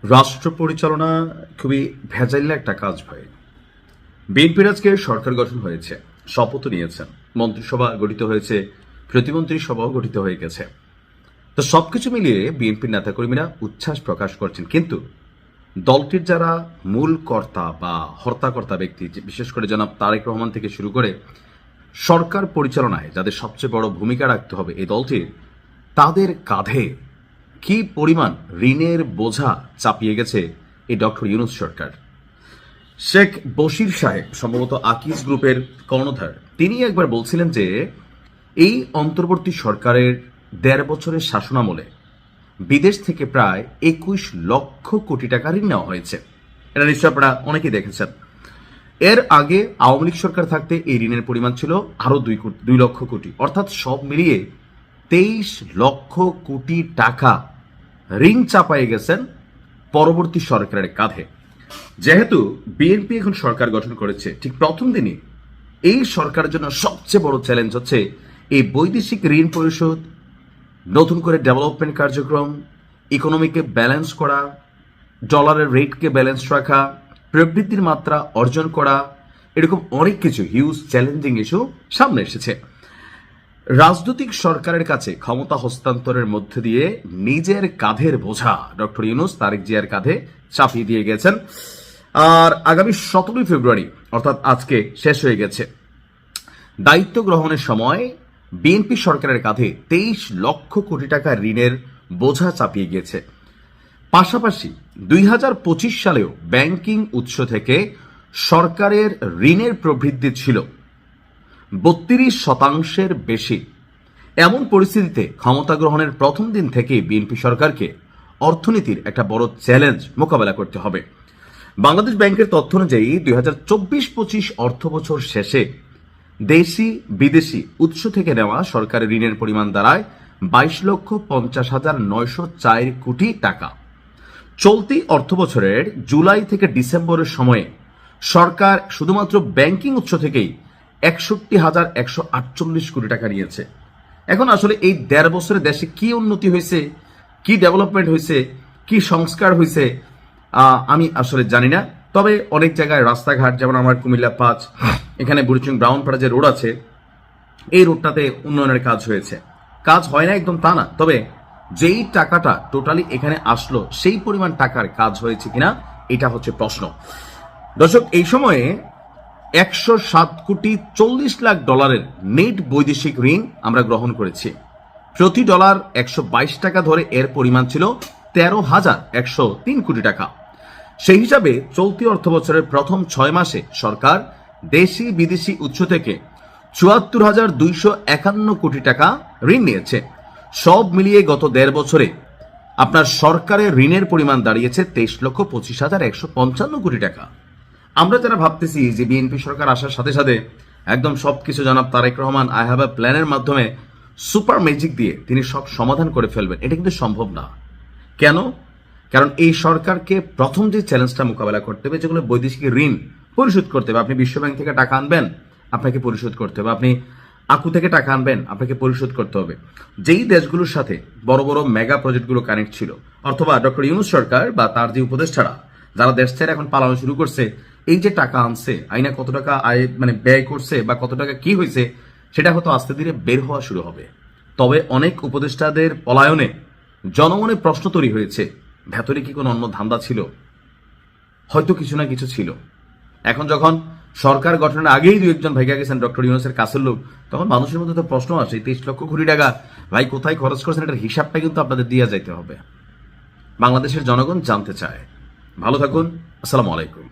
রাষ্ট্র পরিচালনা খুবই ভেজাইল একটা কাজ ভাই। বিএনপির আজকে সরকার গঠন হয়েছে, শপথ নিয়েছেন, মন্ত্রিসভা গঠিত হয়েছে, প্রতিমন্ত্রী সভাও গঠিত হয়ে গেছে। তো সবকিছু মিলিয়ে বিএনপির নেতাকর্মীরা উচ্ছ্বাস প্রকাশ করছেন, কিন্তু দলটির যারা মূল কর্তা বা হর্তাকর্তা ব্যক্তি, বিশেষ করে জনাব তারেক রহমান থেকে শুরু করে সরকার পরিচালনায় যাদের সবচেয়ে বড় ভূমিকা রাখতে হবে এই দলটির, তাদের কাঁধে কি পরিমাণ ঋণের বোঝা চাপিয়ে গেছে এই ডক্টর ইউনূস সরকার। শেখ বশির সাহেব, সম্ভবত আকিজ গ্রুপের কর্ণধার, তিনি একবার বলছিলেন যে এই অন্তর্বর্তী সরকারের ১.৫ বছরের শাসনামলে বিদেশ থেকে প্রায় ২১ লক্ষ কোটি টাকা ঋণ নেওয়া হয়েছে। এটা নিশ্চয় আপনারা অনেকেই দেখেছেন। এর আগে আওয়ামী লীগ সরকার থাকতে এই ঋণের পরিমাণ ছিল আরো ২ লক্ষ কোটি, অর্থাৎ সব মিলিয়ে ২৩ লক্ষ কোটি টাকা ঋণ চাপায়ে গেছেন পরবর্তী সরকারের কাঁধে। যেহেতু বিএনপি এখন সরকার গঠন করেছে, ঠিক প্রথম দিনই এই সরকারের জন্য সবচেয়ে বড় চ্যালেঞ্জ হচ্ছে এই বৈদেশিক ঋণ পরিশোধ, নতুন করে ডেভেলপমেন্ট কার্যক্রম, ইকোনমিকে ব্যালেন্স করা, ডলারের রেটকে ব্যালেন্স রাখা, প্রবৃদ্ধির মাত্রা অর্জন করা, এরকম অনেক কিছু হিউজ চ্যালেঞ্জিং ইস্যু সামনে এসেছে। রাজনৈতিক সরকারের কাছে ক্ষমতা হস্তান্তরের মধ্যে দিয়ে নিজের কাঁধের বোঝা ডক্টর ইউনূস তারেক জিয়ার কাঁধে চাপিয়ে দিয়ে গেছেন। আর আগামী ১৭ ফেব্রুয়ারি, অর্থাৎ আজকে শেষ হয়ে গেছে, দায়িত্ব গ্রহণের সময় বিএনপি সরকারের কাঁধে ২৩ লক্ষ কোটি টাকা ঋণের বোঝা চাপিয়ে গিয়েছে। পাশাপাশি ২০২৫ সালেও ব্যাংকিং উৎস থেকে সরকারের ঋণের প্রবৃদ্ধি ছিল ৩২% বেশি। এমন পরিস্থিতিতে ক্ষমতা গ্রহণের প্রথম দিন থেকেই বিএনপি সরকারকে অর্থনীতির একটা বড় চ্যালেঞ্জ মোকাবেলা করতে হবে। বাংলাদেশ ব্যাংকের তথ্য অনুযায়ী ২০২৪-২৫ অর্থবছর শেষে দেশি বিদেশি উৎস থেকে নেওয়া সরকারের ঋণের পরিমাণ দাঁড়ায় ২২,৫০,৯০৪ কোটি টাকা। চলতি অর্থবছরের জুলাই থেকে ডিসেম্বরের সময়ে সরকার শুধুমাত্র ব্যাংকিং উৎস থেকেই ৬১,১৪৮ কোটি টাকা নিয়েছে। এখন আসলে এই ১.৫ বছরে দেশে কি উন্নতি হয়েছে, কি ডেভেলপমেন্ট হয়েছে, কি সংস্কার হয়েছে আমি আসলে জানি না। তবে অনেক জায়গায় রাস্তাঘাট, যেমন আমার কুমিল্লা ৫, এখানে বুড়িচুং ব্রাউনপাড়া যে রোড আছে, এই রোডটাতে উন্নয়নের কাজ হয়েছে। কাজ হয় না একদম তা না, তবে যেই টাকাটা টোটালি এখানে আসলো সেই পরিমাণ টাকার কাজ হয়েছে কিনা এটা হচ্ছে প্রশ্ন। দর্শক, এই সময়ে ১০৭,৪০,০০,০০০ নেট বৈদেশিক ঋণ আমরা গ্রহণ করেছি। প্রতি ডলার ১২২ টাকা ধরে এর পরিমাণ ছিল ১৩,১০৩ কোটি টাকা। সেই হিসাবে চলতি অর্থবছরের প্রথম ৬ মাসে সরকার দেশি বিদেশি উৎস থেকে ৭৪,২৫১ কোটি টাকা ঋণ নিয়েছে। সব মিলিয়ে গত ১.৫ বছরে আপনার সরকারের ঋণের পরিমাণ দাঁড়িয়েছে ২৩,২৫,১৫৫ কোটি টাকা। আমরা যারা ভাবতেছি যে বিএনপি সরকার আসার সাথে সাথে একদম সবকিছু জনাব Tarique Rahman I have a প্ল্যানের মাধ্যমে সুপার ম্যাজিক দিয়ে তিনি সব সমাধান করে ফেলবেন, এটা কিন্তু সম্ভব না। কেন? কারণ এই সরকারকে প্রথম যে চ্যালেঞ্জটা মোকাবেলা করতে হবে, যেগুলো বৈদেশিক ঋণ পরিশোধ করতে হবে। আপনি বিশ্বব্যাংক থেকে টাকা আনবেন, আপনাকে পরিশোধ করতে হবে। আপনি আকু থেকে টাকা আনবেন, আপনাকে পরিশোধ করতে হবে। যেই দেশগুলোর সাথে বড় বড় মেগা প্রজেক্টগুলো কানেক্ট ছিল, অথবা ডক্টর ইউনূস সরকার বা তার যে উপদেষ্টারা যারা দেশ ছেড়ে এখন পালানো শুরু করছে, এই যে টাকা আনছে, আইনা কত টাকা ব্যয় করছে বা কত টাকা কি হয়েছে, সেটা হয়তো আস্তে ধীরে বের হওয়া শুরু হবে। তবে অনেক উপদেষ্টাদের পলায়নে জনমনে প্রশ্ন তৈরি হয়েছে, ভেতরে কি কোনো অন্য ধান্দা ছিল? হয়তো কিছু না কিছু ছিল। এখন যখন সরকার গঠনের আগেই ২-১ জন ভাইগা গেছেন ডক্টর ইউনূসের কাছের লোক, তখন মানুষের মধ্যে তো প্রশ্ন আসে, ২৩ লক্ষ কোটি টাকা ভাই কোথায় খরচ করছেন, এটার হিসাবটা কিন্তু আপনাদের দিয়ে যাইতে হবে। বাংলাদেশের জনগণ জানতে চায়। ভালো থাকুন। আসসালামু আলাইকুম।